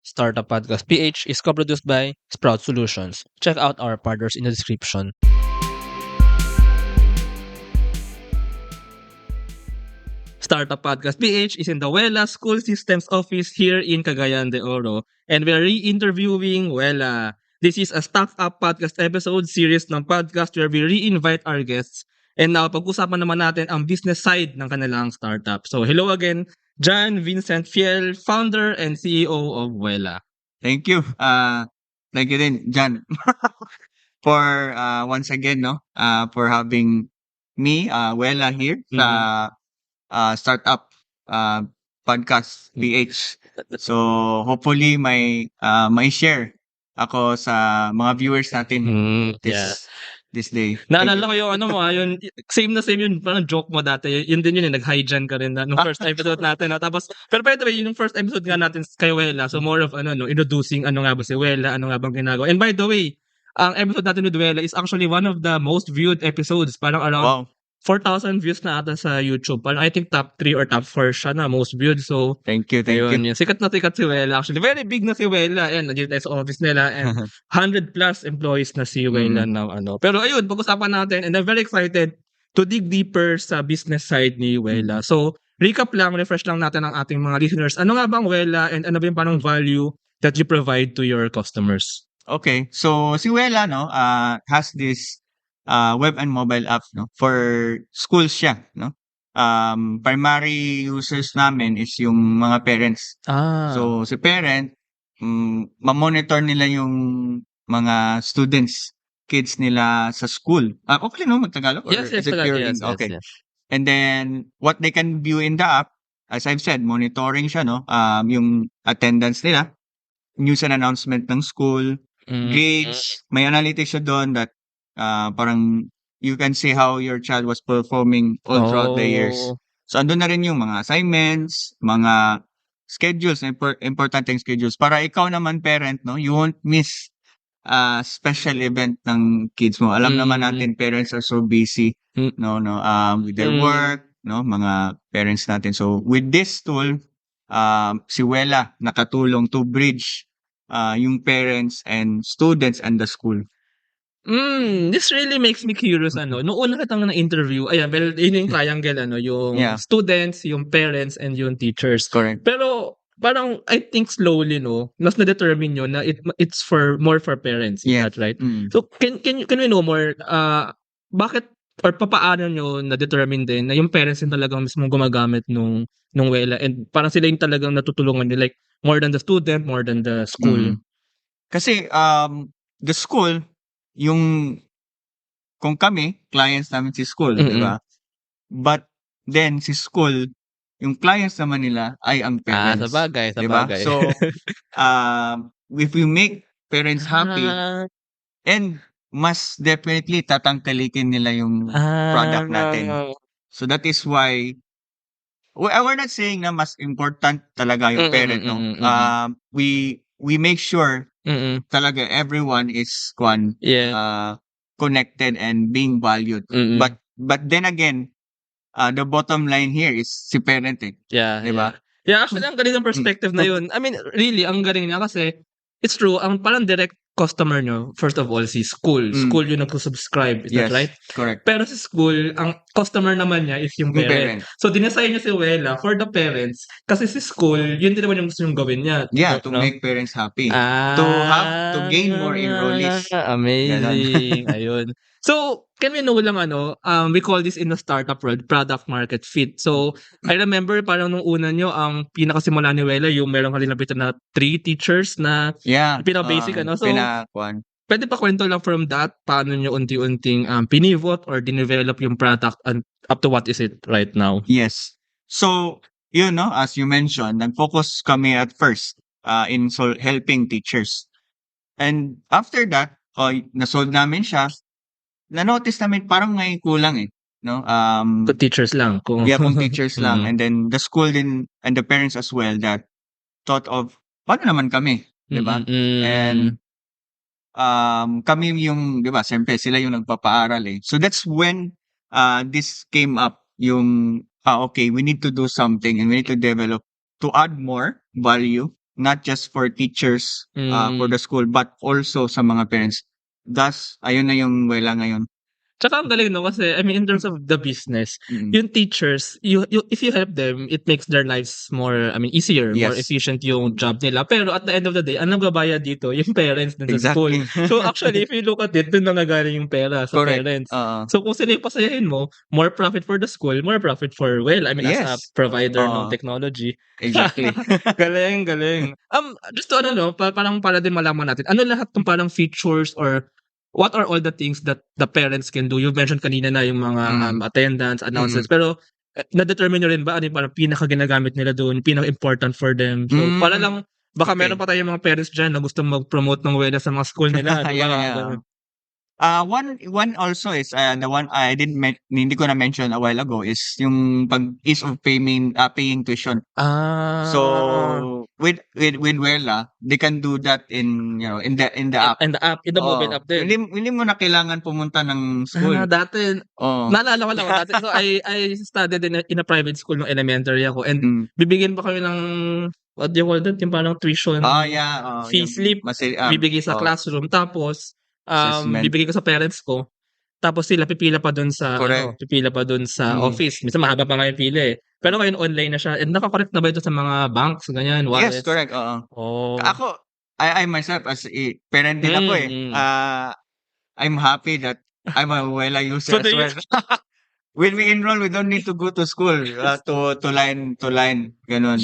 Startup Podcast PH is co-produced by Sprout Solutions. Check out our partners in the description. Startup Podcast PH is in the Wela School Systems Office here in Cagayan de Oro. And we're re-interviewing Wela. This is a Startup Podcast episode series ng podcast where we re-invite our guests. And now, pag-usapan naman natin ang business side ng kanilang startup. So, hello again, John Vincent Fiel, founder and CEO of Wela. Thank you. Thank you din, John, for once again, for having me, Wela here sa Startup Podcast PH. So hopefully may share ako sa mga viewers natin this day. Naalala ko yung yung same yun, parang joke mo dati. Yun din yun, nag-hi-Jan ka rin nung first episode natin. Tapos, pero by the way, yung first episode nga natin kay Wela, so more of introducing ano nga ba si Wela, ano nga bang ginagawa. And by the way, ang episode natin with Wela is actually one of the most viewed episodes. Parang around 4,000 views na ata sa YouTube. Parang I think top 3 or top 4 siya na most viewed. So, thank you. Yun. Sikat na sikat si Wela. Actually, very big na si Wela. Ayan, nandiyan tayo sa office nila. And 100 plus employees na si Wela now. Pero ayun, pag-usapan natin. And I'm very excited to dig deeper sa business side ni Wela. So, recap lang, refresh lang natin ang ating mga listeners. Ano nga bang Wela and ano ba yung parang value that you provide to your customers? Okay. So, si Wela, has this web and mobile app, for schools siya, primary users namin is yung mga parents. So, si parent, ma-monitor nila yung mga students, kids nila sa school. Okay, mag-Tagalog? Yes, Tagalog. Okay. Yes. And then, what they can view in the app, as I've said, monitoring siya, yung attendance nila, news and announcement ng school, grades, may analytics siya doon that parang you can see how your child was performing all throughout the years. So, andun na rin yung mga assignments, mga schedules, importanteng schedules. Para ikaw naman parent, you won't miss special event ng kids mo. Alam naman natin, parents are so busy, with their work, mga parents natin. So, with this tool, si Wela nakatulong to bridge yung parents and students and the school. This really makes me curious, Noong una kitang na-interview, ayan, well, yun yung triangle, yung students, yung parents, and yung teachers. Correct. Pero, parang, I think slowly, mas na-determine nyo na it's more for parents. Is that right? So, can we know more, bakit, or papaano nyo na-determine din na yung parents yung talagang mismo gumagamit nung Wela, and parang sila yung talagang natutulungan nila, like, more than the student, more than the school? Kasi, the school, kung kami, clients namin si school, di ba? But then, si school, yung clients naman nila ay ang parents. Sa bagay. So, if we make parents happy, and mas definitely tatangkalikin nila yung product natin. So, that is why, we're not saying na mas important talaga yung parent, we make sure talaga everyone is connected and being valued. But then again, the bottom line here is si parent diba? Yeah, actually ang galing ng perspective na yun. I mean, really, ang galing niya kasi it's true, ang parang direct customer nyo, first of all, si school. School yung nagsusubscribe, is that right? Correct. Pero si school, ang customer naman niya is yung parent. So, dinesign niya si Wela for the parents kasi si school, yun din naman yung gusto yung gawin niya. Yeah, to make parents happy. To gain more enrollees. Amazing. Ayun. So, can we know lang we call this in the startup world, product market fit. So, I remember parang nung una nyo, ang pinakasimula ni Wela, yung meron ka nilapitan na 3 teachers na pinaka-basic, So, pwede pa kwento lang from that, paano nyo unti-unting pinivot or dinevelop yung product and up to what is it right now? Yes. So, as you mentioned, nag-focus kami at first in helping teachers. And after that, na-solve namin siya, na-notice namin parang may kulang kung teachers lang. Kung teachers lang. And then the school din and the parents as well that thought of, paano naman kami? Diba? And kami yung, diba, siyempre sila yung nagpapaaral So that's when this came up, yung, okay, we need to do something and we need to develop to add more value not just for teachers, for Mm. the school, but also sa mga parents. Thus, ayun na yung Wela ngayon. Tsaka ang galing 'no, kasi I mean in terms of the business, Mm. yung teachers, you if you help them, it makes their lives more, I mean easier, more Yes. efficient yung job nila. Pero at the end of the day, ang nagbabayad dito yung parents dun sa school. Exactly. So actually if you look at it, dun nanggagaling yung pera sa Correct. parents. Oo. So kung sila yung pasayahin mo, more profit for the school, more profit for I mean as a Yes. provider ng Oo. technology. Exactly. Galing, galing. Just to ano 'no, parang para din malaman natin, ano lahat ng parang features or what are all the things that the parents can do? You mentioned kanina na yung mga, attendance, announcements, pero, na-determine niyo rin ba ano yung parang pinaka-ginagamit nila dun, pinaka-important for them? So, para lang baka meron Okay. pa tayong mga parents diyan na gustong mag-promote ng wellness sa mga school nila, di ba, Yeah, mga yeah. gano'n. One also is the one I didn't hindi ko na mention a while ago is yung ease of paying tuition. Ah, So with Wela, they can do that in in the app. and the app, in the mobile app din. Hindi mo na kailangan pumunta ng school. Dati Oo. naalala ko lang dati so I studied in a private school nung elementary ako and Mm. bibigyan pa kami ng what do you call that, yung parang tuition Yeah, fee yung slip, bibigay sa classroom tapos, assessment. bibigay ko sa parents ko, tapos sila pipila pa dun sa Correct. pipila pa dun sa Mm. office. Minsan mahaba pa nga yung pila, eh. Pero ngayon online na siya and naka-connect na ba ito sa mga banks, ganyan, Yes, wallets? correct, oo. Oh. Ako, I myself as a parent din ako, Mm. I'm happy that I'm a Wela user So as well. When we enroll, we don't need to go to school, to line, gano'n.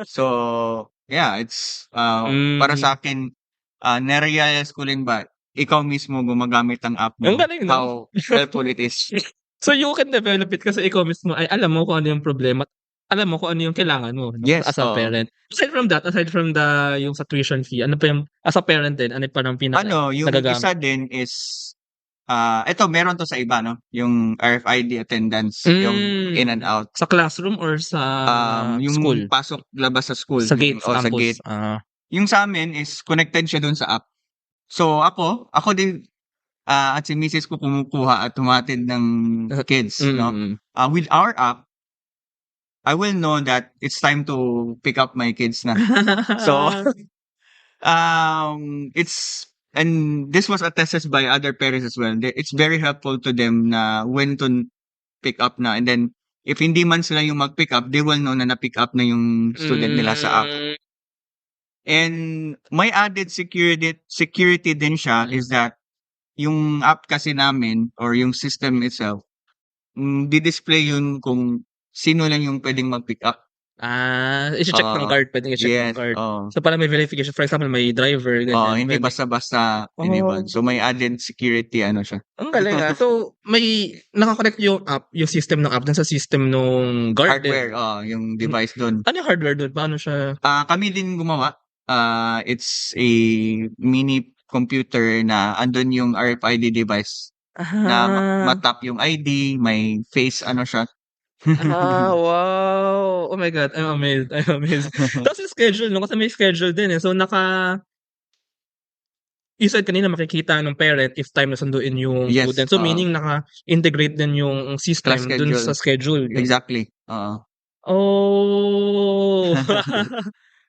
So, yeah, it's, para Mm. sa'kin, na-realize ko rin ba, ikaw mismo gumagamit ng app Ang mo, galing 'no? how helpful it is. So you can develop it kasi ikaw mismo ay alam mo kung ano yung problema at alam mo kung ano yung kailangan mo 'no, Yes, as a oo. parent. Aside from yung sa tuition fee, ano pa yung as a parent din, ano yung parang Yung nagagamit? isa din is, eto meron 'to sa iba 'no, yung RFID attendance, yung in and out. Sa classroom or sa Yung school? pasok, labas sa school, Sa gate, sa sa campus? gate. Yung sa'min is connected siya dun sa app. So ako din, at si misis ko kumukuha at humatid ng kids 'no. With our app, I will know that it's time to pick up my kids na. So, and this was attested by other parents as well. It's very helpful to them na when to pick up na, and then if hindi man sila yung mag-pick up, they will know na na-pick up na yung student nila sa app. And may added security din siya is that yung app kasi namin or yung system itself, di-display yun kung sino lang yung pwedeng mag-pick up. I-che-check ng guard, pwedeng i-check ng Yes, guard. oo. So parang may verification, for example, may driver, ganyan, Hindi pwede. basta-basta Oh. anyone. So may added security ano siya. Ang galing, So may naka-connect yung app, yung system ng app dun sa system nung guard din? Hardware, yung device dun. Ano yung hardware dun? Paano siya? Kami din gumawa. It's a mini computer na andun yung RFID device na matap yung ID, may face ano siya. Wow! Oh my God, I'm amazed, I'm amazed. Tapos yung schedule 'no, kasi may schedule din, eh. So you said kanina makikita ng parent if time na sunduin yung Yes, student. So oo. meaning naka-integrate din yung system Class dun schedule. sa schedule. Exactly, oo. Oh!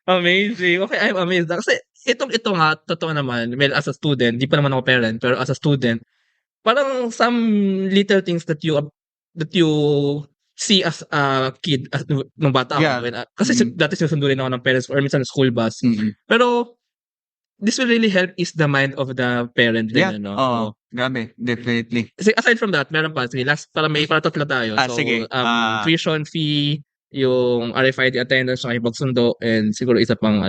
Amazing. Okay, I'm amazed. Kasi ito nga, totoo naman, well, as a student, di pa naman ako parent, pero as a student, parang some little things that you see as a kid nung bata ako. Yeah. Kasi dati sinusundo rin ako ng parents ko or minsan school bus. Pero this will really help ease the mind of the parent Yeah, din, ano? oo. Grabe, definitely. Kasi aside from that, meron pa. Sige, last, para tatlo tayo. So, Sige. tuition fee, yung RFID attendance, saka yung pagsundo, and siguro isa pang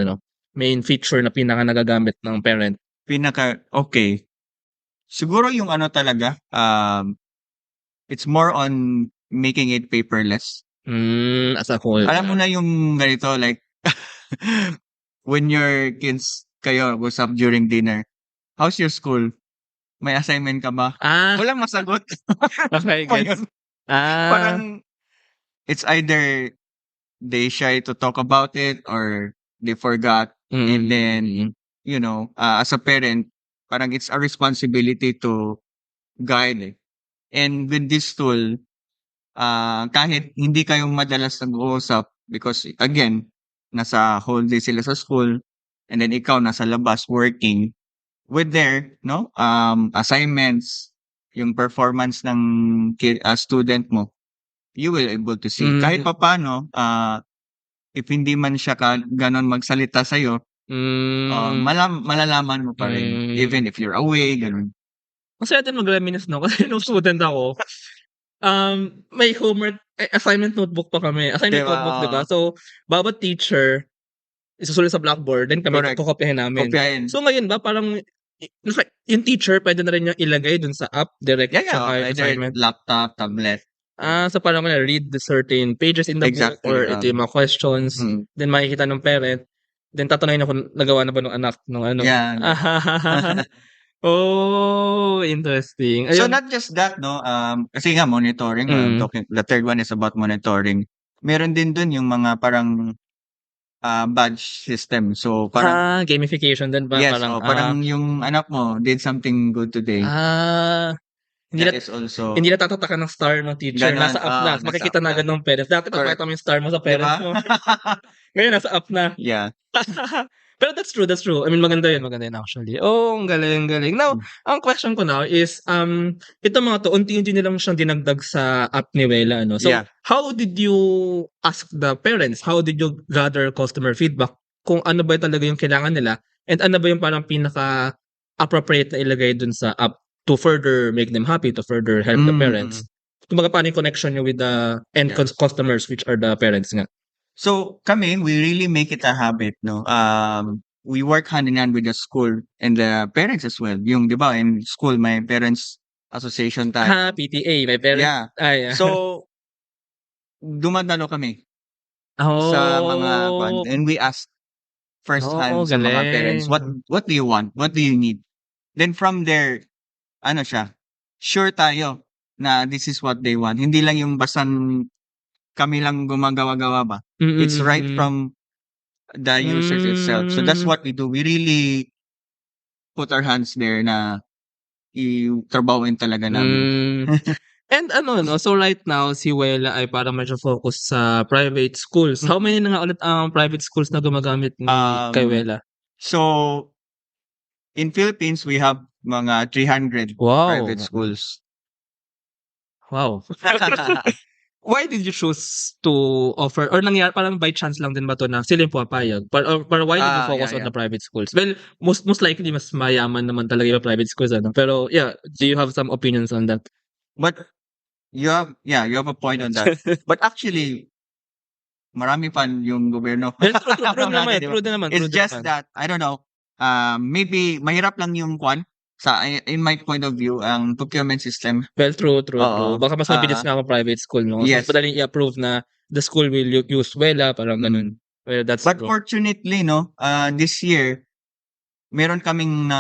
main feature na pinaka nagagamit ng parent. Okay. Siguro yung ano talaga, it's more on making it paperless. As a whole. Alam mo na yung ganito, like, when your kids kayo usap during dinner, how's your school? May assignment ka ba? Walang masagot. Okay, gets. Parang, it's either they shy to talk about it or they forgot. And then, as a parent, parang it's a responsibility to guide. And with this tool, kahit hindi kayo madalas nag-uusap, because again, nasa whole day sila sa school, and then ikaw nasa labas working with their, no, assignments, yung performance ng student mo, you will able to see. Kahit papaano, if hindi man siya gano'n magsalita sa'yo, malalaman mo pa rin, even if you're away, gano'n. Masaya din mag-reminisce 'no, kasi nung student ako, may homework assignment notebook pa kami. Assignment 'Di ba? notebook, 'di ba? Oo. So, bawat teacher isusulat sa blackboard, then kami Correct. kokopyahin namin. Kopyahin. So, ngayon ba parang yung teacher puwede na rin niyang ilagay dun sa app direct Yeah, siya kahit either assignment? laptop, tablet. So parang read the certain pages in the book Exactly, or ito yung mga questions, then makikita ng parent, then tatanungin ako nagawa na ba nung anak nung ano. Yeah. Oh, interesting. So Ayun. not just that, no, kasi nga monitoring, the third one is about monitoring. Meron din dun yung mga parang badge system. So parang Gamification din ba? yes, Parang, parang yung anak mo did something good today. hindi That na is also hindi na tatatakan ng star ng teacher, Ganon, nasa app na, nasa makikita app na na. agad ng parents. Dati Correct. papakita mo yung star mo sa 'Di parents ba? mo. Ngayon nasa app na. Yeah. Pero that's true, that's true. I mean maganda yun actually. Oh, ang galing, galing. Now, ang question ko now is, itong mga 'to unti-unti nilang siyang dinagdag sa app ni Wela ano. So, Yeah. how did you ask the parents? How did you gather customer feedback kung ano ba talaga yung kailangan nila and ano ba yung parang pinaka-appropriate na ilagay dun sa app to further make them happy, to further help the parents? Kumbaga paano yung connection niyo with the end customers which are the parents nga? So kami, we really make it a habit, no? We work hand in hand with the school and the parents as well. Yung, 'di ba, in school may parents association tayo. PTA, may parents. Yeah. Yeah. So dumadalo kami sa mga and we ask firsthand sa mga parents, galing. what do you want? What do you need? Then from there, ano siya, sure tayo na this is what they want. Hindi lang yung basan kami lang gumagawa-gawa ba. It's right from the users itself. So that's what we do. We really put our hands there na itrabahuin talaga namin. And ano 'no, so right now si Wela ay parang medyo focus sa private schools. How many na nga ulit ang private schools na gumagamit ni kay Wela? So in Philippines, we have mga 300 private schools. Wow. Why did you choose to offer or nangyari parang by chance lang din ba 'to na sila yung pumapayag? Or why did you focus on the private schools? Well, most likely mas mayaman naman talaga yung private schools ano. Pero yeah, do you have some opinions on that? But you have a point on that. But actually, marami pa yung gobyerno. True naman. It's just that, I don't know, maybe mahirap lang yung in my point of view, ang procurement system. Well, true. Baka mas mabilis nga ako private school, no? Yes. Mas madaling i-approve na the school will use Wela, parang ganun. Well, that's But true. fortunately, no, this year, meron kaming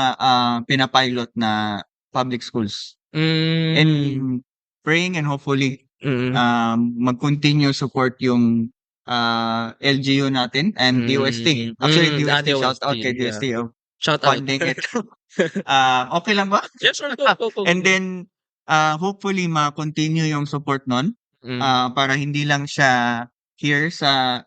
pinapilot na public schools. And praying and hopefully, mag-continue support yung LGU natin and DOST. Actually, DOST, shout out kay DOST. Shout out. Funding it. Okay lang ba? Yes, sure. Go. And then, hopefully, ma-continue yung support nun. Para hindi lang siya here sa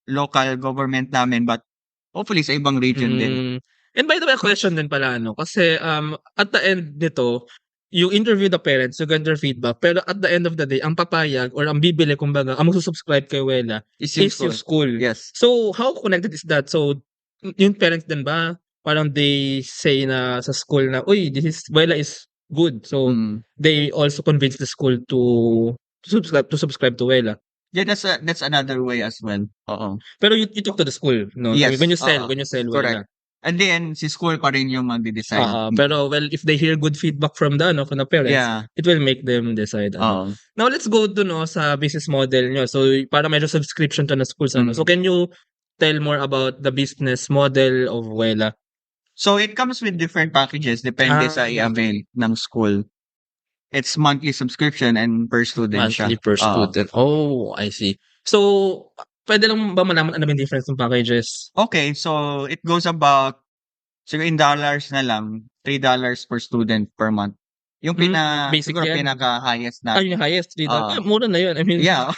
local government namin, but hopefully sa ibang region din. And by the way, question din pala, ano, kasi at the end nito, you interview the parents, you get their feedback, pero at the end of the day, ang papayag or ang bibili, kumbaga, ang magsusubscribe kay Wela is yung school. Yes. So, how connected is that? So, yung parents din ba, parang they say na sa school na, uy, Wela is good. So, they also convince the school to subscribe to Wela. Yeah, that's another way as well. Oo. Pero you talk to the school, no? Yes. When you sell Wela. Correct. And then, si school pa rin yung mag-decide. Pero well, if they hear good feedback from the parents, it will make them decide. Now, let's go to sa business model nyo. So, para medyo subscription to na schools. So, can you tell more about the business model of Wela? So, it comes with different packages depende sa i-avail ng school. It's monthly subscription and per student Monthly siya. per student. Oh, I see. So, pwede lang ba malaman ano yung difference ng packages? Okay, so it goes about, siguro in dollars na lang, $3 per student per month. Yung basic siguro yan. pinaka-highest na. Yung highest, $3. Mura na yun. I mean, Yeah.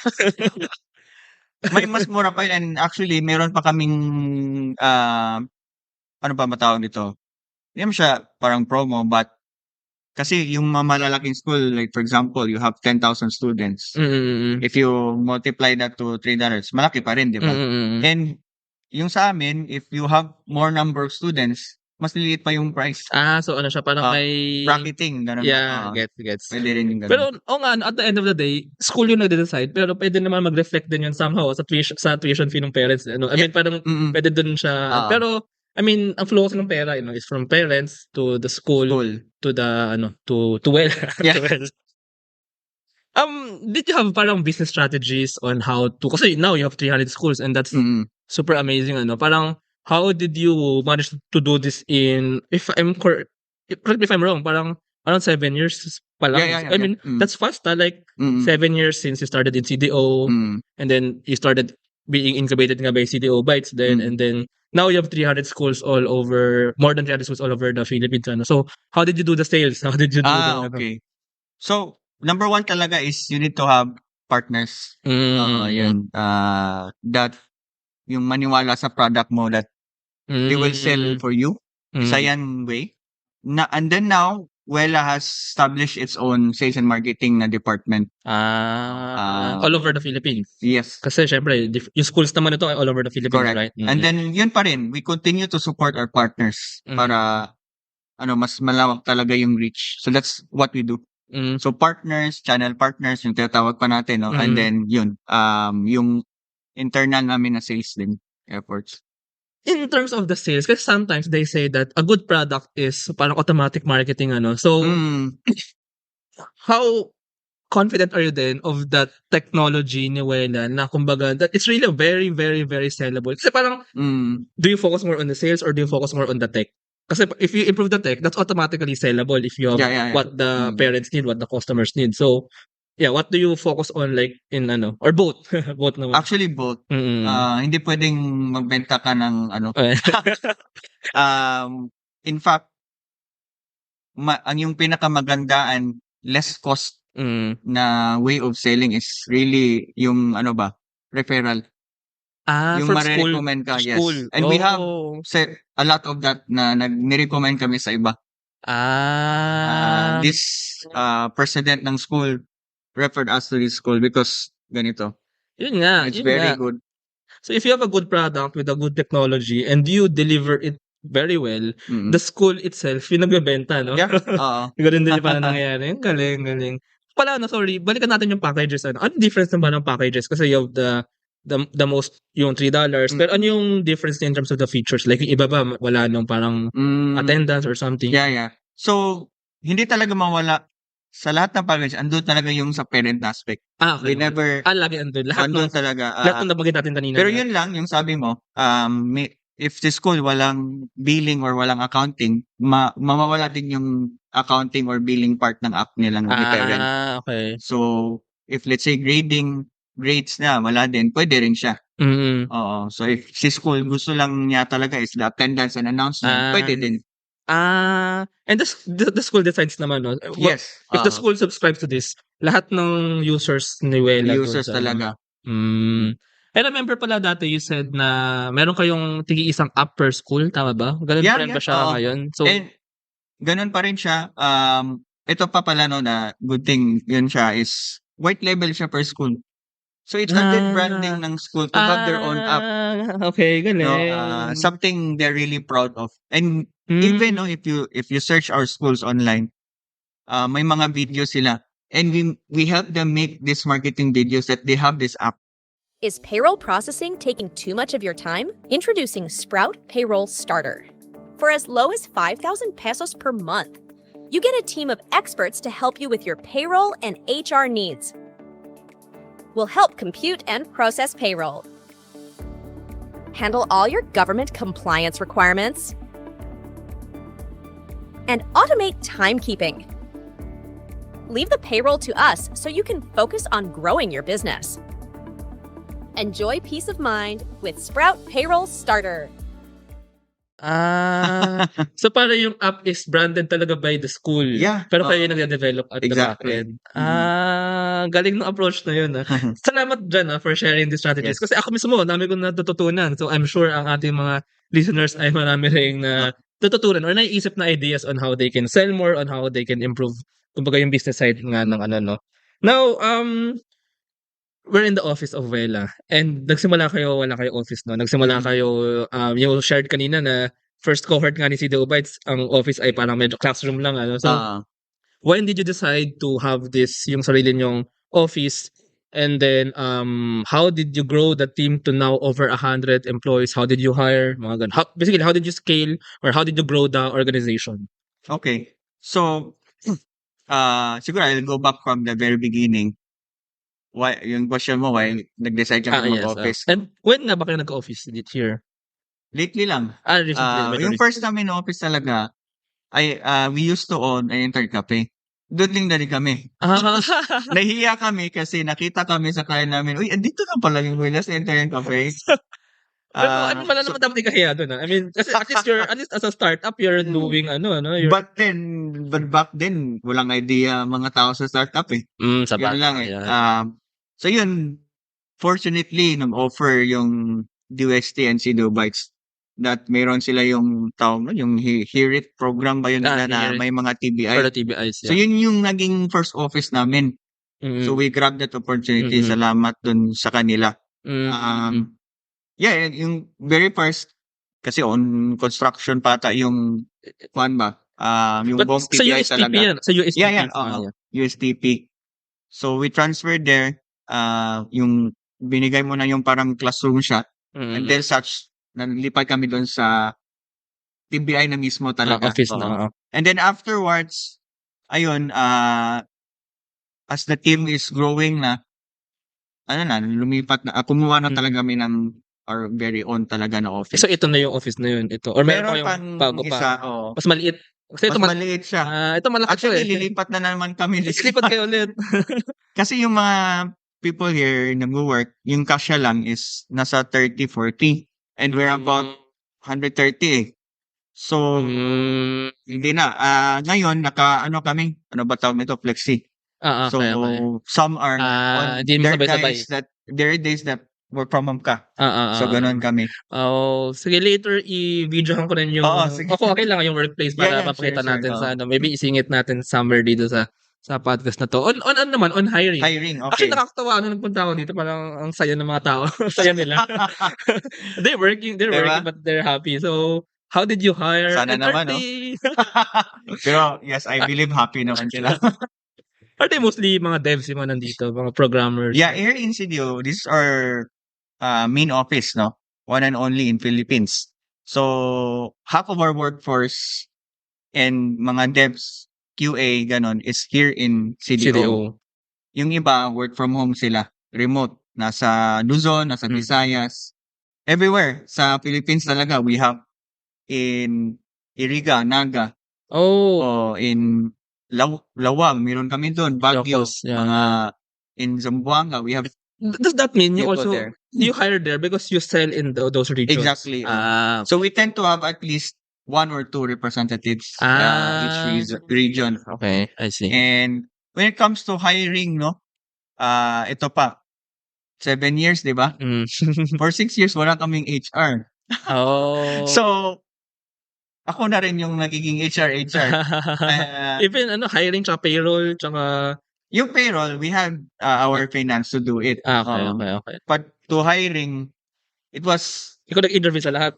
May mas mura pa yun and actually meron pa kaming, ano ba matawag dito? Hindi naman siya parang promo but kasi yung mga malalaking school like for example, you have 10,000 students. If you multiply that to $3, malaki pa rin, 'di ba? And yung sa amin, if you have more number of students, mas liliit pa yung price. So ano siya, parang Ah, may Bracketing, ganun ba? yeah, gets. Pwede rin yung ganun. Pero oo nga, at the end of the day, school yung nagde-decide, pero pwede naman mag-reflect din yun somehow sa tuition fee ng parents, ano. I mean, parang pwede dun siya pero I mean, ang flow kasi ng pera, is from parents to the school, to the to Wella, Yeah. to Wella. Did you have parang business strategies on how to kasi now you have 300 schools and that's super amazing, parang how did you manage to do this in correct me if I'm wrong, parang around 7 years pa lang. Yeah. I mean, that's fast, like 7 years since you started in CDO and then you started being incubated nga by CDO Bytes then and then now you have 300 schools all over, more than 300 schools all over the Philippines. So, how did you do the sales? How did you do the Okay. So, number one talaga is you need to have partners. Yun. That yung maniwala sa product mo that they will sell for you. Isa yan way. And then now, Wella has established its own sales and marketing na department. All over the Philippines. Yes. Kasi syempre, yung schools naman ito ay all over the Philippines, Correct. right? And then, yun pa rin, we continue to support our partners para mas malawak talaga yung reach. So that's what we do. So partners, channel partners, yung tinatawag pa natin, no? And then yun, yung internal namin na sales din efforts. In terms of the sales, kasi sometimes they say that a good product is parang automatic marketing, So, how confident are you then of that technology ni Wella na kumbaga that it's really very, very, very sellable? Kasi parang, do you focus more on the sales or do you focus more on the tech? Kasi if you improve the tech, that's automatically sellable if you have what the parents need, what the customers need. So, yeah, what do you focus on like in or both? Both naman. Actually, both. Hindi pwedeng magbenta ka ng in fact, ang yung pinakamaganda and less cost na way of selling is really yung referral. Yung for ma-recommend ka, yes. school. And we have a lot of that na nag-recommend kami sa iba. This president ng school referred us to this school because ganito. Yun nga. It's very good. So if you have a good product with a good technology and you deliver it very well, the school itself yung nagbebenta, no? Yeah. Ganun din parang nangyayari. Galing. Pala, sorry, balikan natin yung packages. Ano difference naman ng packages? Kasi you have the most, yung $3. Pero ano yung difference in terms of the features? Like yung iba ba, wala nung parang attendance or something? Yeah. So, hindi talaga mawala sa lahat ng package, andun talaga yung sa parent aspect. Okay. We never... lagi andun. Lahat talaga. Lahat ng nabanggit natin kanina. Pero yun lang, yung sabi mo, if the school walang billing or walang accounting, mamawala din yung accounting or billing part ng app nila ng parent. Okay. So, if let's say grades na, wala din, pwede rin siya. Oo. So, if si school gusto lang niya talaga is the attendance and announcement, pwede din. And the school decides naman, no? Yes. If the school subscribes to this, lahat ng users ni Wella. Users talaga. I remember pala dati you said na meron kayong isang app per school, tama ba? Ganun pa rin ba siya ngayon? So, and ganun pa rin siya. Ito pa pala na good thing yun siya is white label siya per school. So it's a good branding ng school to have their own app. Okay, galing. Something they're really proud of. And even if you search our schools online, may mga videos sila. And we help them make these marketing videos that they have this app. Is payroll processing taking too much of your time? Introducing Sprout Payroll Starter. For as low as 5,000 pesos per month, you get a team of experts to help you with your payroll and HR needs. We'll help compute and process payroll, handle all your government compliance requirements, and automate timekeeping. Leave the payroll to us so you can focus on growing your business. Enjoy peace of mind with Sprout Payroll Starter. So para yung app is branded talaga by the school. Yeah. Pero kayo yung nagde-develop at the back Exactly. end. galing ng approach na yun, Salamat diyan, for sharing the strategies. Yes. Kasi ako mismo, ang dami kong natututunan. So, I'm sure ang ating mga listeners ay marami ring natututunan or naiisip na ideas on how they can sell more, on how they can improve, kumbaga yung business side nga ng ano, no? Now, we're in the office of Wela and nagsimula kayo, wala kayo office, no? Nagsimula kayo, yung shared kanina na first cohort nga ni CDO Bytes, ang office ay parang medyo classroom lang, So, when did you decide to have this, yung sarili nyong office? And then, how did you grow the team to now over 100 employees? How did you hire? Mga ganun. Basically, how did you scale or how did you grow the organization? Okay. So, siguro I'll go back from the very beginning. Why, yung question mo, why nag-decide ka mag-office? And when na ba kayo nag-office here? Lately lang. Recently. Yung first namin na office talaga, we used to own an internet cafe. Doon din kami. Nahiya kami kasi nakita kami sa client namin, uy, andito na pala yung Wela's Internet Cafe. Pero ano pala naman dapat ikahiya doon, I mean, kasi at least as a startup, you're doing But back then, walang idea mga tao sa startup sa Yun lang so yun, fortunately, nag-offer yung DUST and CDO Bytes that mayroon sila yung yung Hear It program ba yun na may mga TBI. For the TBIs, So yun yung naging first office namin. So we grabbed that opportunity. Salamat dun sa kanila. Yung very first, kasi on construction pata yung yung buong TBI talaga. Sa USTP. USTP. So we transferred there, yung binigay mo na yung parang classroom siya. And then nalipad kami doon sa TBI na mismo talaga. Office na. And then afterwards, ayun, as the team is growing lumipat na, kumuha na talaga kami ng our very own talaga na office. So ito na yung office na yun, ito. Or meron kayong bago pa? Mas maliit. Kasi mas maliit siya. Ito malaki Actually, lilipat na naman kami. Lilipat kayo ulit. Kasi yung mga people here nag-work, yung kasya lang is nasa 30-40. And we're about 130 So, hindi na. Ngayon, kami, ano ba tawag nito? Flexi. So, some are on there are days that work from home ka. So, ganun kami. Sige, later i-videohan ko rin yung okay lang yung workplace para mapakita natin sa maybe isingit natin somewhere dito sa podcast na to. On hiring. Hiring, okay. Actually, nakakatawa. Nagpunta ako dito, parang ang saya ng mga tao. Saya nila. They're working, but they're happy. So, how did you hire? Sana naman, Pero, yes, I believe happy naman sila. Are they mostly mga devs yung mga nandito, mga programmers? Yeah, here in CDO, this is our main office, one and only in Philippines. So, half of our workforce and mga devs, QA, ganon, is here in CDO. Yung iba, work from home sila. Remote. Nasa Luzon, nasa Visayas. Everywhere. Sa Philippines talaga, we have in Iriga, Naga. In Lawag, meron kami doon. Baguio. In Zamboanga, we have. Does that mean you hire there because you sell in those regions? Exactly. So we tend to have at least 1 or 2 representatives each region. Okay, I see. And when it comes to hiring, ito pa, 7 years, di ba? For 6 years, wala kaming HR. So, ako na rin yung nagiging HR. Even hiring tsaka payroll tsaka yung payroll, we have our finance to do it. Okay. But to hiring, it was ikaw nag-interview sa lahat.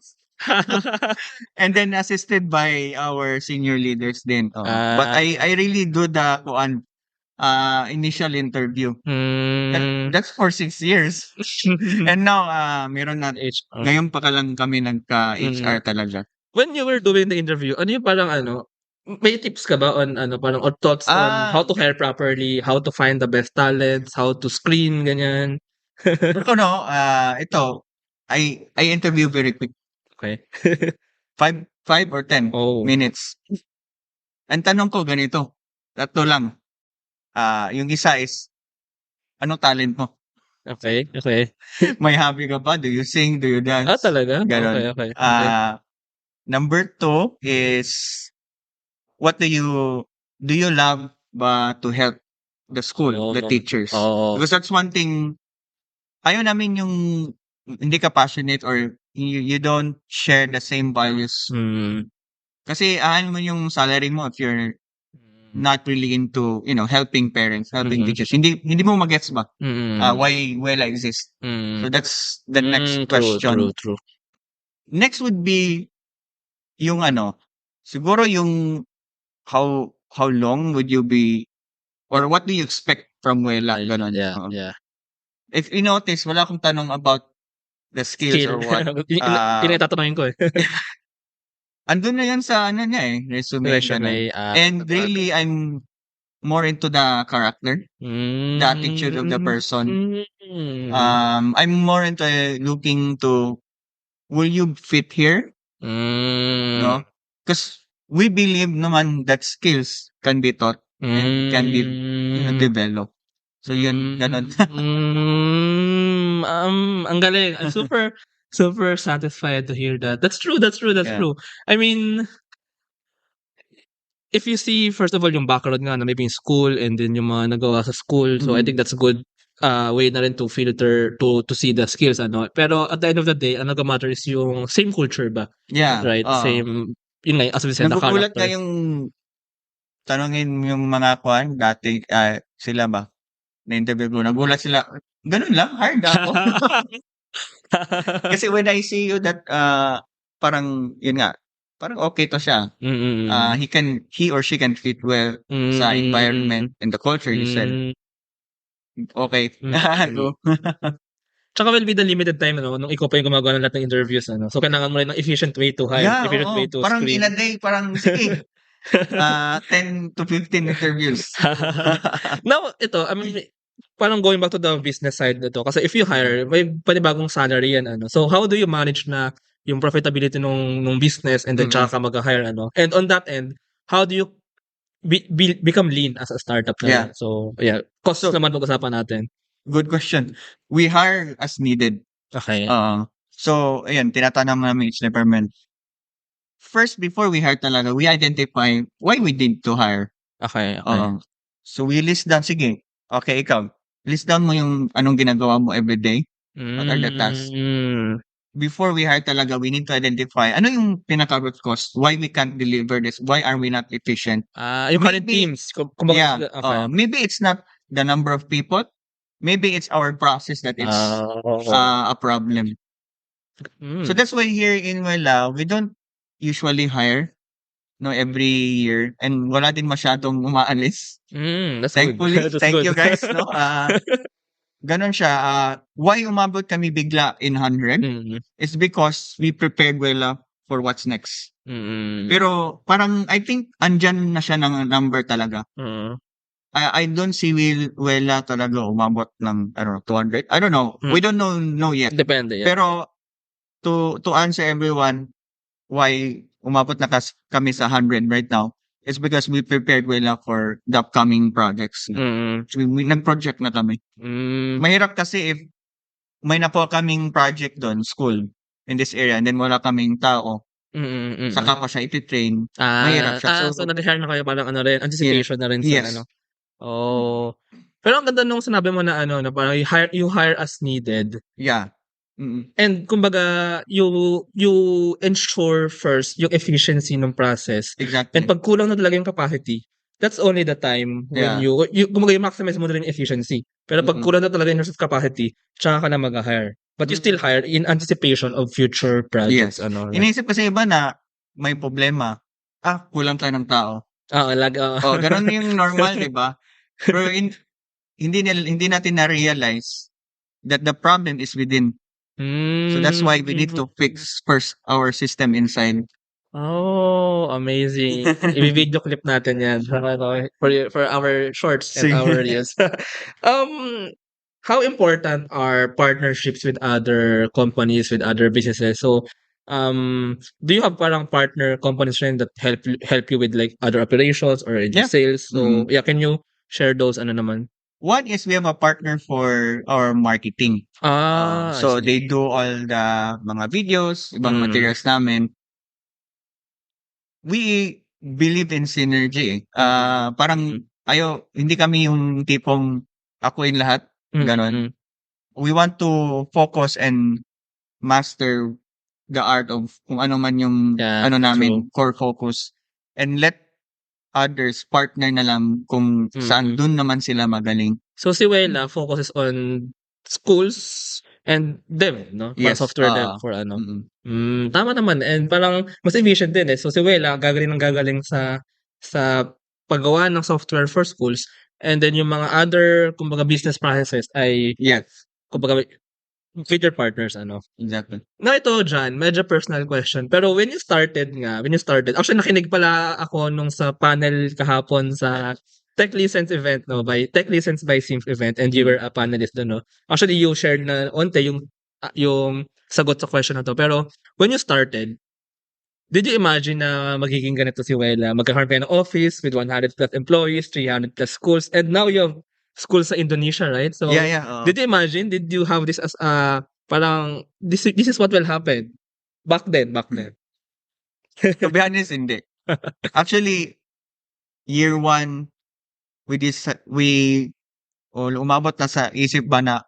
And then assisted by our senior leaders din. But I really do the initial interview. That's for 6 years. And now meron na HR. Ngayon pa lang kami nagka-HR talaga. When you were doing the interview, ano yung parang may tips ka ba on parang or thoughts on how to hire properly, how to find the best talents, how to screen ganyan? Ito I interview very quick. Okay. 5 or 10 minutes. Ang tanong ko ganito, 3 lang. Yung isa is, anong talent mo? Okay. May hobby ka ba? Do you sing? Do you dance? Talaga? Ganon. Okay. Number 2 is, what do you love to help? the school, the Oo. teachers. Oo. Because that's one thing, ayaw namin yung hindi ka passionate or you don't share the same values. Mm. Kasi mo yung salary mo if you're not really into, helping parents, helping Mhm. teachers. Hindi mo magets ba? Mm. Why Wela exists. Mm. So that's the next True, question. true. Next would be yung siguro yung how long would you be or what do you expect from Wela? Ganon. Oo. Yeah. If you notice, wala akong tanong about the skills or what. Yun ang tatanungin ko eh. Andun na yan sa niya resume. Ganon. Resume, And really, I'm more into the character, the attitude of the person. I'm more into looking to, will you fit here? No? Because we believe naman that skills can be taught and can be developed. So yun, ganon. Ang galing. I'm super satisfied to hear that. That's true. Yeah. I mean, if you see, first of all, yung background nga na maybe in school and then yung mga nagawa sa school, so I think that's a good way na rin to filter, to see the skills, Pero at the end of the day, ang nag-matter is yung same culture ba? Yeah. Right? Same, yun nga, as we said, the Nagugulat character. na yung tanongin yung mga dati, sila ba? Na-interview ko, nagulat sila, ganun lang, hard ako. Kasi when I see you that, parang, yun nga, parang okay to siya. He or she can fit well sa environment and the culture you said. Okay. Tsaka will be the limited time, nung ikaw pa yung gumagawa ng lahat ng interviews, So, kailangan mo rin ng efficient way to hire, Yeah, efficient way to parang screen. in a day, parang sige, 10 to 15 interviews. Now, ito, I mean, parang going back to the business side nito, kasi if you hire, may panibagong salary yan, So, how do you manage na yung profitability nung business and then tsaka ka mag-hire, And on that end, how do you become lean as a startup? Yeah. So, yeah, costs naman pag-usapan natin. Good question. We hire as needed. Okay. So, ayan, tinatanong namin each department. First, before we hire talaga, we identify why we need to hire. Okay. So, we list down, sige, okay, ikaw, list down mo yung anong ginagawa mo everyday. What are the tasks? Before we hire talaga, we need to identify ano yung pinaka-root cause, why we can't deliver this, why are we not efficient. Yung current teams. Yeah. Okay. Maybe it's not the number of people. Maybe it's our process that it's a problem. So that's why here in Wela, we don't usually hire every year and wala din masyadong umaalis. That's Thankfully, good. thank you guys. Ganon siya. Why umabot kami bigla in 100? It's because we prepared Wela for what's next. Pero parang I think andyan na siya ng number talaga. I don't see Wela talaga umabot ng 200. I don't know. We don't know yet. Depende. Yeah. Pero to answer everyone why umabot na kami sa 100 right now, it's because we prepared Wela for the upcoming projects. So we nag-project na kami. Mahirap kasi if may nakuha kaming project doon, school, in this area, and then wala kaming tao, saka pa siya iti-train, mahirap siya. So na-share na kayo parang anticipation na rin sa Yes. Pero ang ganda nung sinabi mo na na parang you hire as needed. Yeah. And kumbaga, you ensure first yung efficiency ng process. Exactly. And pag kulang na talaga yung capacity, that's only the time when you kumbaga yung maximize mo na rin yung efficiency. Pero pag kulang na talaga yung capacity, tsaka ka na mag-hire. But you still hire in anticipation of future projects. Yes. Iniisip kasi iba na may problema. Kulang tayo ng tao. Ganun yung normal, di ba? Pero hindi natin na-realize that the problem is within. So that's why we need to fix first our system inside. Amazing. I-video clip natin yan for our shorts and our reels. How important are partnerships with other companies, with other businesses? So, do you have parang partner companies rin that help you with like other operations or in sales? So, can you share those naman? One is we have a partner for our marketing. So they do all the mga videos, ibang materials namin. We believe in synergy. Parang hindi kami yung tipong akuin lahat, ganon. We want to focus and master the art of kung ano man yung Yeah, namin, core focus. And let others partner na lang kung saan dun naman sila magaling. So si Wela focuses on schools and dev, no? Para Yes. software dev for ano. Mm-mm. Tama naman and parang mas efficient din eh. So si Wela gagaling sa paggawa ng software for schools and then yung mga other kumbaga business processes ay Yes, kumbaga with your partners ano. exactly. Na ito, John, medyo personal question. Pero when you started, actually nakinig pala ako nung sa panel kahapon sa Tech License event, no, Tech License by Sims event, and you were a panelist doon, no. Actually, you shared na onte yung sagot sa question na to. Pero when you started, did you imagine na magiging ganito si Wela? Magkakaroon kayo ng office with 100 plus employees, 300 plus schools, and now you have schools sa Indonesia, right? So, Yeah. did you imagine? Did you have this as parang this is what will happen back then? To be honest, hindi. Actually, year 1, umabot na sa isip ba na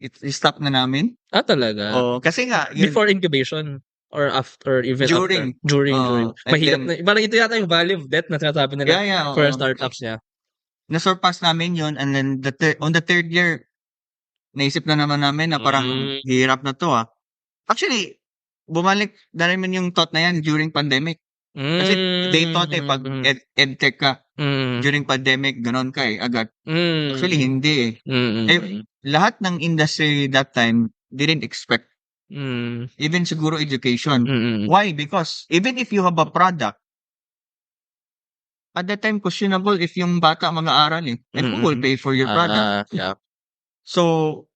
i-stop na namin? Talaga? Kasi nga, yun, Before incubation or after even During. after? During. And Mahirap then, na. Parang ito yata yung value of debt na sinasabi nila for startups niya. nasurpass namin yun, and then on the third year, naisip na naman namin na parang hirap na to Actually, bumalik na naman yung thought na yan during pandemic. Kasi they thought pag edtech ka, during pandemic, ganon ka agad. Actually, hindi lahat ng industry that time didn't expect. Even siguro education. Why? Because even if you have a product, at that time, questionable if yung bata mag-aaral and who will pay for your product? Yeah. So,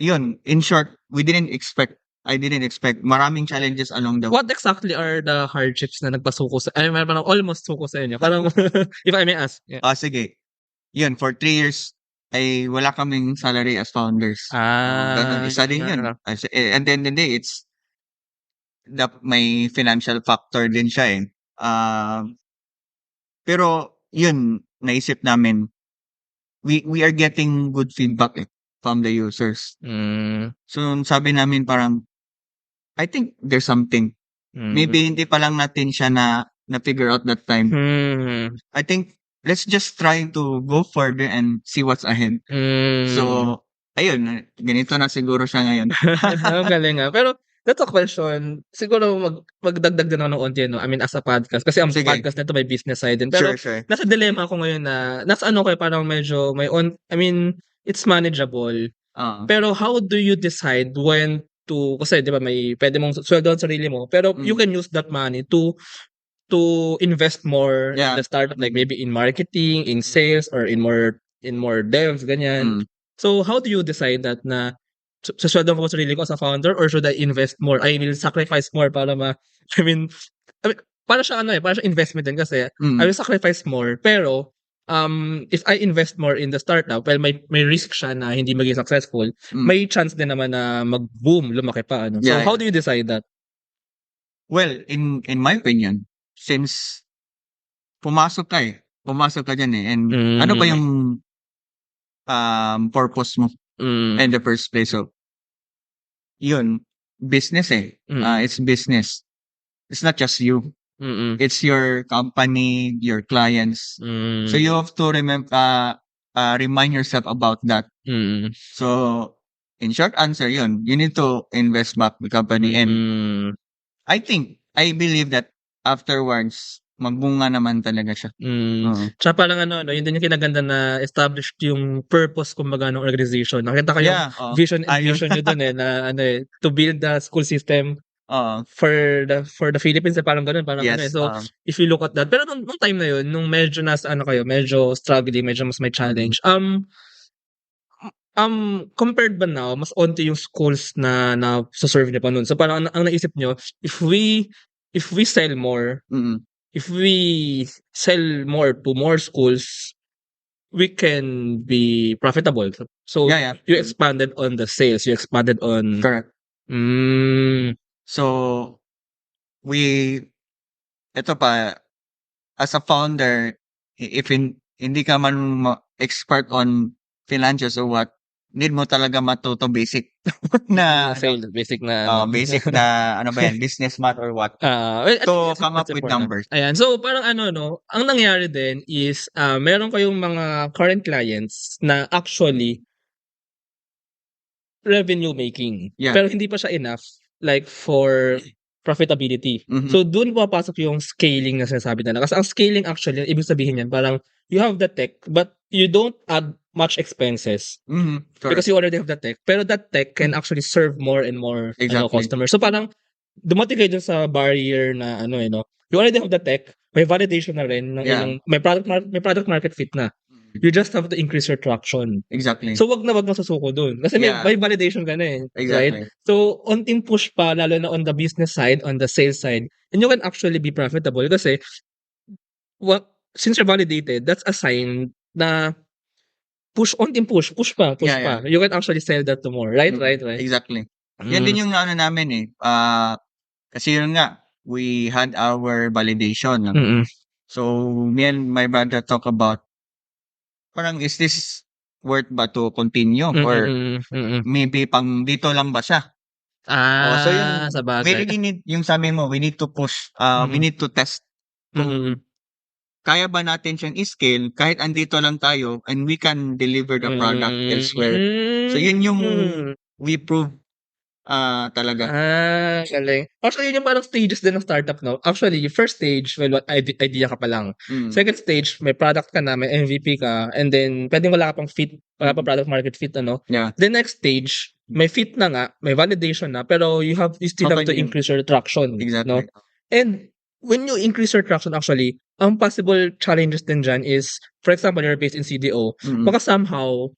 yun, in short, I didn't expect maraming challenges along the way. What exactly are the hardships na nagpasuko sa parang almost suko sa inyo? Parang if I may ask. Yeah. Sige. Yun, for 3 years ay wala kaming salary as founders. Ganun, isa din yun. And then the day, it's may financial factor din siya pero yun, naisip namin, we are getting good feedback from the users. So, sabi namin parang, I think there's something. Maybe hindi pa lang natin siya na figure out that time. I think let's just try to go further and see what's ahead. So, ayun, ganito na siguro siya ngayon. Ang galing Pero that's a question. Siguro magdagdag din ako ng onti, no? I mean, as a podcast. Kasi ang podcast na ito may business side din. Pero sure. nasa dilemma ako ngayon na, nasa kayo, parang medyo it's manageable. Pero how do you decide when to, kasi di ba pwede mong sweldo ang sarili mo, pero you can use that money to invest more in the startup, like maybe in marketing, in sales, or in more devs, ganyan. So how do you decide that na sweldo ko sarili ko as a founder, or should I invest more? I will sacrifice more para para siya para siya investment din kasi I will sacrifice more, pero if I invest more in the startup, well, may risk siya na hindi maging successful. May chance din naman na mag-boom, lumaki pa. So, how do you decide that? Well, in my opinion, since pumasok ka dyan and ano ba yung purpose mo in the first place? So, yun, business it's business. It's not just you. It's your company, your clients. So you have to remind yourself about that. So, in short answer, you need to invest back the company. And I believe that afterwards, magbunga naman talaga siya. Tsaka parang yun din yung kinaganda na established yung purpose kumbaga ng organization. Nakita ko yung vision nyo dun na to build the school system for the Philippines, parang ganun, parang so if you look at that, pero nung time na yun, nung medyo nasa medyo struggling, medyo mas may challenge, compared ba now, mas onti yung schools na serve niyo pa nun? So parang ang naisip nyo, if we sell more, if we sell more to more schools, we can be profitable. So you expanded on the sales, you expanded on correct. So, ito pa, as a founder, hindi ka man expert on finances or what, need mo talaga matuto basic na Basic na basic na ano ba yan, business math or what well, I think to come that's up with important. numbers. Ayan. So, parang ano, no, ang nangyari din is, meron kayong mga current clients na actually revenue making. Yeah. Pero hindi pa siya enough like for profitability. Mhm. So, doon papasok yung scaling na sinasabi nila. Kasi ang scaling actually, ibig sabihin yan, parang you have the tech, but you don't add much expenses Correct. because you already have the tech. Pero that tech can actually serve more and more Exactly. customers. So, parang dumating kayo dun sa barrier na ano you already have the tech, may validation na rin ng Yeah. inyong, may product market fit na. You just have to increase your traction. Exactly. So wag na susuko dun. Kasi Yeah. may validation ka na Exactly. right? So onting push pa, lalo na on the business side, on the sales side, and you can actually be profitable kasi since you're validated, that's a sign na push pa. Yeah. You can actually sell that to more, right? Right. Exactly. Yan din yung ano namin eh. Kasi yun nga, we had our validation. Mm-mm. So, me and my brother talk about, parang is this worth ba to continue? Or maybe pang dito lang ba siya? So yun, sa we bagay. really need, yung sabi mo, we need to push, we need to test kung kaya ba natin siyang i-scale kahit andito lang tayo and we can deliver the product elsewhere. So yun yung we prove talaga. Galing. Actually, yun yung parang stages din ng startup, no? Actually, yung first stage, well, idea ka pa lang. Second stage, may product ka na, may MVP ka, and then, pwedeng wala ka pang fit, wala pa product market fit, ano? Yeah. The next stage, may fit na nga, may validation na, pero you still have to increase your traction. Exactly. No? And, when you increase your traction, actually, ang possible challenges din dyan is, for example, you're based in CDO, baka somehow,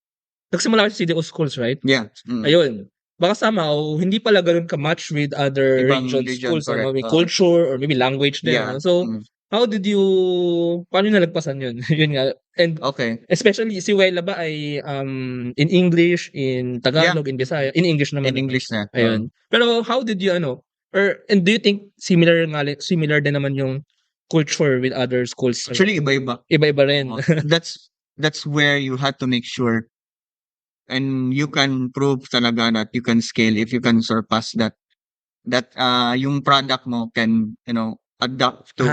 nagsimula ka sa CDO schools, right? Yeah. Ayun. Baka somehow, hindi pala ganun ka-match with other Ibang region schools, correct. may culture, or maybe language din. Yeah. So, how did you, paano yung nalagpasan yun? Yun nga. And, Okay. especially, si Wela ba ay in English, in Tagalog, in Bisaya, in English naman. In English na. Ayun. Pero, how did you, and do you think similar din naman yung culture with other schools? Actually, iba-iba. Iba-iba rin. That's where you have to make sure and you can prove talaga that you can scale if you can surpass that yung product mo can adapt to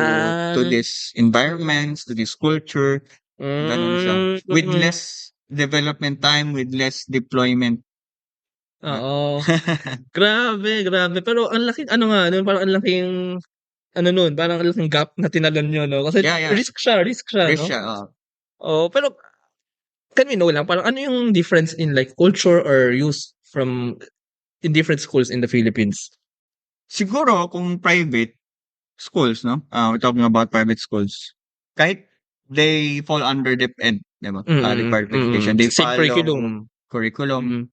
this environments, to this culture, ganun siya, with less development time, with less deployment. Oo. Grabe. Pero ang laking parang ang laking parang ang laking gap na tinalon nyo, no? Kasi risk siya, Risk no? siya, Pero can we know lang, parang ano yung difference in like culture or use in different schools in the Philippines? Siguro kung private schools, no? We're talking about private schools. Kahit they fall under DepEd, diba? Required qualification. They Same follow curriculum.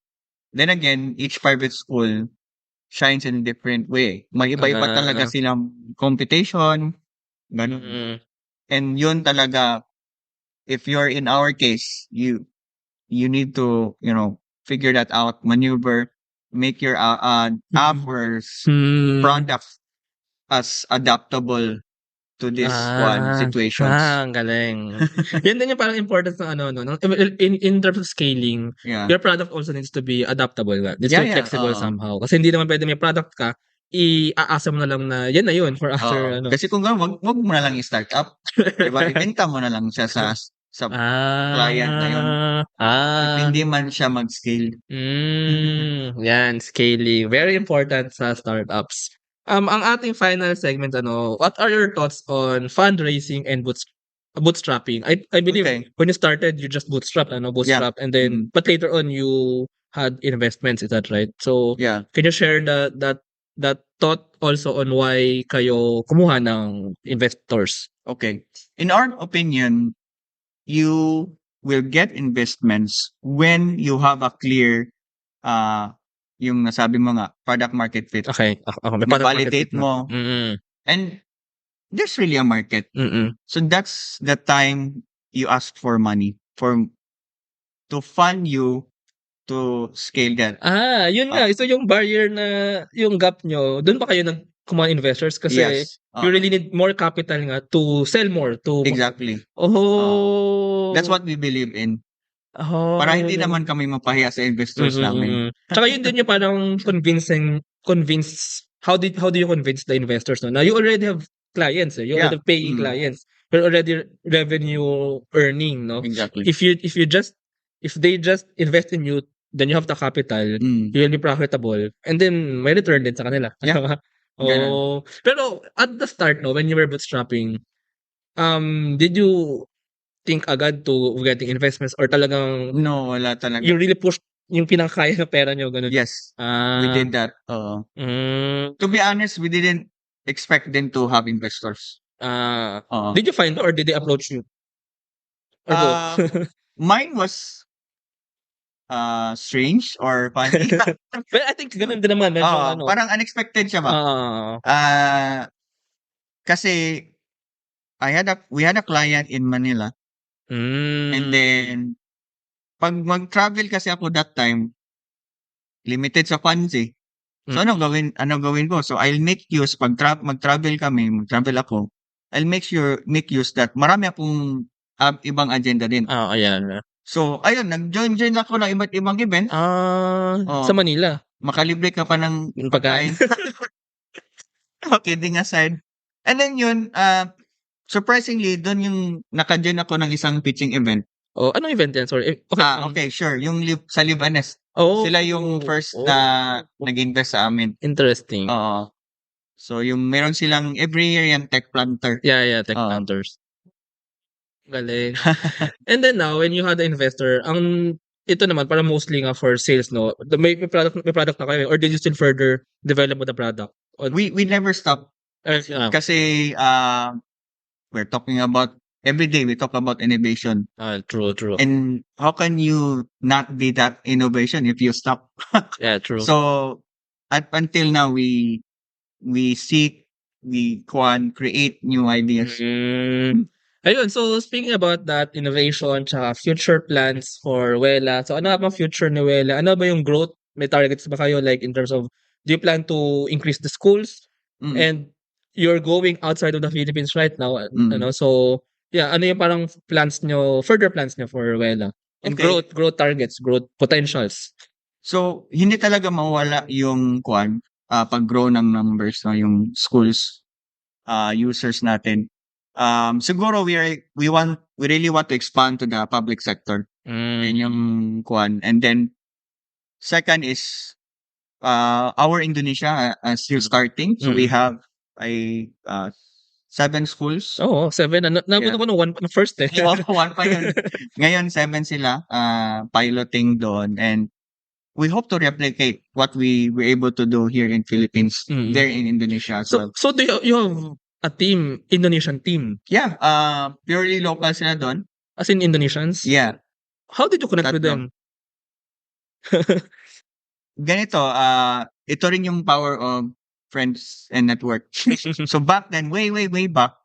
Then again, each private school shines in a different way. May iba-iba talaga silang computation, ganun. And yun talaga, if you're in our case, you need to, figure that out, maneuver, make your hours, products as adaptable to this situations. Ang galing. Yan din yung parang importance ng in terms of scaling, your product also needs to be adaptable. Needs to be flexible somehow. Kasi hindi naman pwede may product ka, iaasa mo na lang na yan na yun for after Kasi kung gano'n, wag mo na lang i-start up. Diba? Ibenta mo na lang siya sa client na yun. Hindi man siya mag-scale. Yan, scaling. Very important sa startups. Ang ating final segment, what are your thoughts on fundraising and bootstrapping? I believe when you started, you just bootstrapped, and then, but later on, you had investments, is that right? So, can you share that thought also on why kayo kumuha ng investors? Okay. In our opinion, you will get investments when you have a clear yung nasabi mo nga, product market fit. Okay. Na-validate mo. And there's really a market. So that's the time you ask for money to fund you to scale that. Yun nga. So yung barrier na, yung gap nyo, doon pa kayo kumuha investors kasi you really need more capital nga to sell more. Exactly. That's what we believe in. Oh, Para hindi yun. naman kami mapahiya sa investors namin. Tsaka yun din yung parang how do you convince the investors, no? Now you already have clients, eh. You Yeah. already have paying clients. You're already revenue earning, no? Exactly. If they just invest in you, then you have the capital, Mm. you'll be profitable, and then may return din sa kanila. Yeah. Oh, pero at the start, no, when you were bootstrapping, did you think agad to getting investments or talagang No, wala talaga. you really pushed yung pinakakaya ng pera nyo, ganun? Yes, we Ah, did that. Oo. To be honest, we didn't expect them to have investors. Oo. did you find or did they approach you? Or both? Mine was strange or funny. Well, I think ganun din naman. Medyo ano. Parang unexpected siya ba? Kasi we had a client in Manila. And then, pag mag-travel kasi ako that time, limited sa funds eh. So, ano gawin ko? So, I'll make use, pag mag-travel ako, I'll make use that marami akong ibang agenda din. Ayan. So, ayun, nag-join ako ng iba't ibang event. Sa Manila. Makalibre ka pa ng Pagkain. Kidding aside. And then yun, surprisingly, doon yung naka-join ako ng isang pitching event. Anong event yan? Sorry. Okay. Okay, sure. Yung sa Libanes. Oh. Sila yung first na nag-invest sa amin. Interesting. So, yung meron silang every year yung tech planter. Yeah, tech planters. Galing. And then now, when you had the investor, ito naman, para mostly nga for sales, no? May product na kayo, or did you still further develop the product? We never stop. Kasi, we're talking about, every day we talk about innovation. True. And how can you not be that innovation if you stop? Yeah, true. So, until now, we seek, we create new ideas. Ayun, so speaking about that innovation tsaka future plans for Wela. So ano nga bang future ni Wela? Ano ba yung growth? May targets ba kayo like in terms of do you plan to increase the schools? And you're going outside of the Philippines right now, ano? So yeah, ano yung parang further plans nyo for Wela? And Okay. growth targets, growth potentials. So, hindi talaga mawala yung pag-grow ng numbers, no, yung schools, users natin. Siguro we really want to expand to the public sector. Yun yung And then second is our Indonesia still starting. So we have 7 schools. 7. Nabuto ko nung 1 first eh. 1 pa yun. Ngayon 7 sila piloting doon, and we hope to replicate what we were able to do here in Philippines there in Indonesia as well. So do you have a team, Indonesian team? Yeah, purely local sila doon. As in Indonesians? Yeah. How did you connect with them? Ganito, ito rin yung power of friends and network. So back then, way back,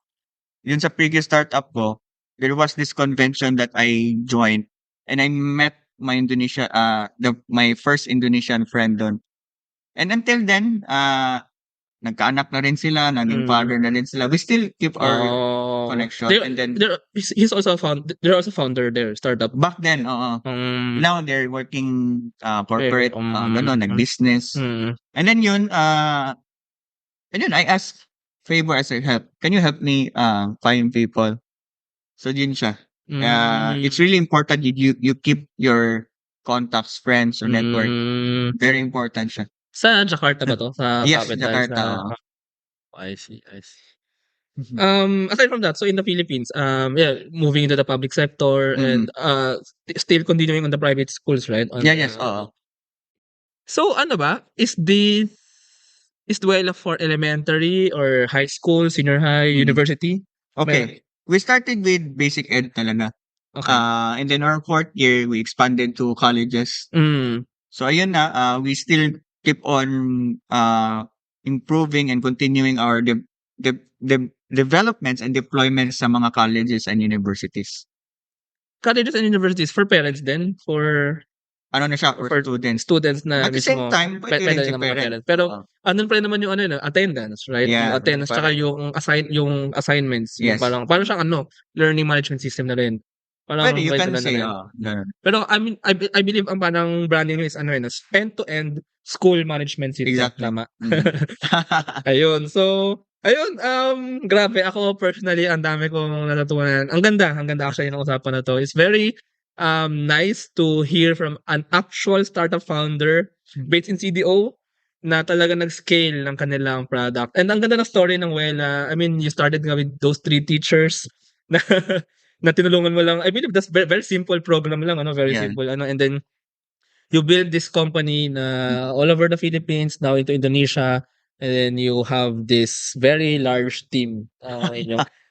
yun sa previous startup ko, there was this convention that I joined, and I met my my first Indonesian friend doon. And until then, nagkaanak na rin sila, naging father na rin sila. We still keep our connection. And then he's also they're also founder there, startup. Back then, now they're working corporate, nag-business. And then yun, I asked favor as a help. Can you help me find people? So yun siya. It's really important you keep your contacts, friends, or network. Very important siya. Sa Jakarta ba to? Sa Yes, capital, Jakarta. I see. Aside from that, so in the Philippines, moving into the public sector and still continuing on the private schools, right? Yes. So ano ba? Is Wela for elementary or high school, senior high, university? Okay. We started with basic ed talaga. Okay. And then our 4th year, we expanded to colleges. So ayun na, we still keep on improving and continuing our developments and deployments sa mga colleges and universities. Colleges and universities for parents then? For ano na siya, for students. Students na At the same time, pwede rin si parents. Pero andun pa rin naman yung attendance, right? Yeah, yung attendance tsaka yung assignments. Yes. Yung parang siyang learning management system na rin. Parang Pwede, you may can ganun na say, rin. ganun. Pero I mean, I believe ang parang branding nyo is end-to-end school management system. Exactly. Tama. Mm. Ayun. So, ayun, grabe. Ako personally, ang dami kong natutunan. Ang ganda actually ng usapan na to. It's very nice to hear from an actual startup founder based in CDO na talaga nag-scale ng kanilang product. And ang ganda ng story ng Wela. I mean, you started nga with those 3 teachers na na tinulungan mo lang. I believe that's very, very simple program lang, very Yeah. simple, and then you build this company na all over the Philippines, now into Indonesia, and then you have this very large team.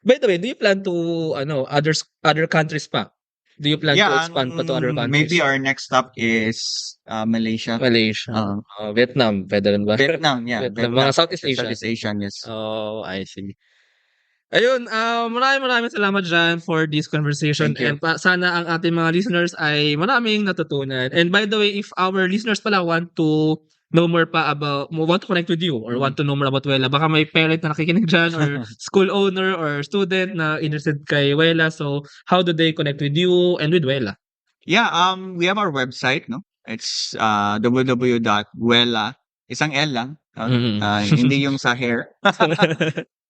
By the way, do you plan to other countries pa? Do you plan to expand pa to other countries? Maybe our next stop is Malaysia. Malaysia, Vietnam, pwede rin ba? Vietnam, yeah. Vietnam, mga Southeast Asia. Southeast Asian, yes. Oh, I see. Ayun, maraming salamat dyan for this conversation. Thank you. And sana ang ating mga listeners ay maraming natutunan. And by the way, if our listeners pala want to know more pa about, want to connect with you or want to know more about Wela, baka may parent na nakikinig dyan or school owner or student na interested kay Wela. So, how do they connect with you and with Wela? Yeah, we have our website, no? It's www.wela, isang L lang, hindi yung sa hair.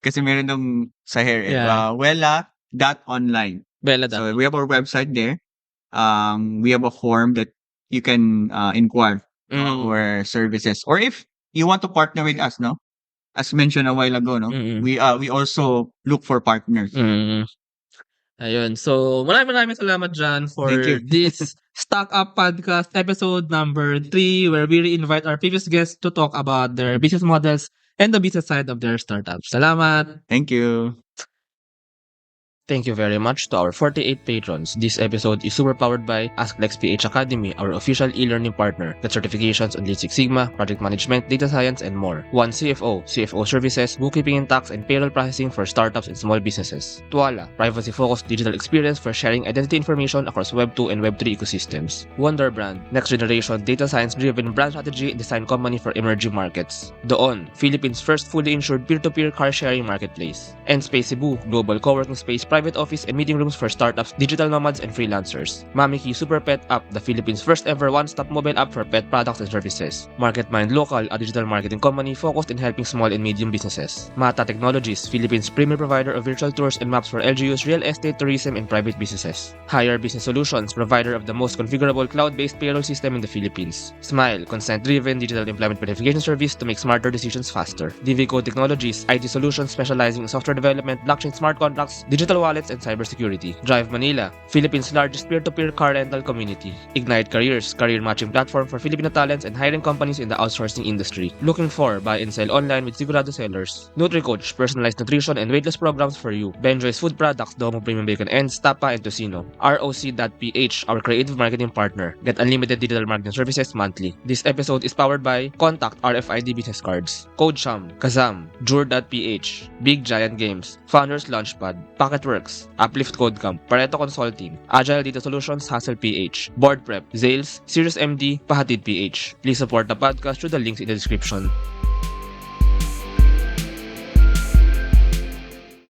Kasi meron nung sa hair. Yeah. Wela.online. Wela. So we have our website there. We have a form that you can inquire our services. Or if you want to partner with us, no? As mentioned a while ago, no? We also look for partners. Ayun. So, maraming salamat dyan for Thank you. this Stock Up Podcast episode number 3, where we invite our previous guests to talk about their business models and the business side of their startups. Salamat! Thank you. Thank you very much to our 48 patrons. This episode is super powered by AskLexPH Academy, our official e-learning partner. Get certifications on Lean Six Sigma, project management, data science, and more. One CFO, CFO services, bookkeeping and tax, and payroll processing for startups and small businesses. Tuala, privacy-focused digital experience for sharing identity information across Web 2 and Web 3 ecosystems. Wonder Brand, next generation data science-driven brand strategy and design company for emerging markets. Doon, Philippines' first fully insured peer-to-peer car sharing marketplace. And Space Cebu, global co-working space, private office and meeting rooms for startups, digital nomads, and freelancers. Mamiki Super Pet App, the Philippines' first ever one-stop mobile app for pet products and services. MarketMind Local, a digital marketing company focused in helping small and medium businesses. Mata Technologies, Philippines' premier provider of virtual tours and maps for LGUs, real estate, tourism, and private businesses. Hire Business Solutions, provider of the most configurable cloud-based payroll system in the Philippines. Smile, consent-driven digital employment verification service to make smarter decisions faster. DVCo Technologies, IT solutions specializing in software development, blockchain smart contracts, digital wallets, and cybersecurity. Drive Manila, Philippines' largest peer-to-peer car rental community. Ignite Careers, career matching platform for Filipino talents and hiring companies in the outsourcing industry. Looking for buy and sell online with Sigurado sellers. NutriCoach, personalized nutrition and weight loss programs for you. Benjoy's food products, Domo Premium Bacon Ends, Tapa, and Tocino. ROC.ph, our creative marketing partner. Get unlimited digital marketing services monthly. This episode is powered by Contact RFID Business Cards, CodeSham, Kazam, Jure.ph, Big Giant Games, Founders Launchpad, Pocketworks, Uplift Code Camp, Pareto Consulting, Agile Data Solutions, Hassel PH, Board Prep, Zales, Sirius MD, Pahatid PH. Please support the podcast through the links in the description.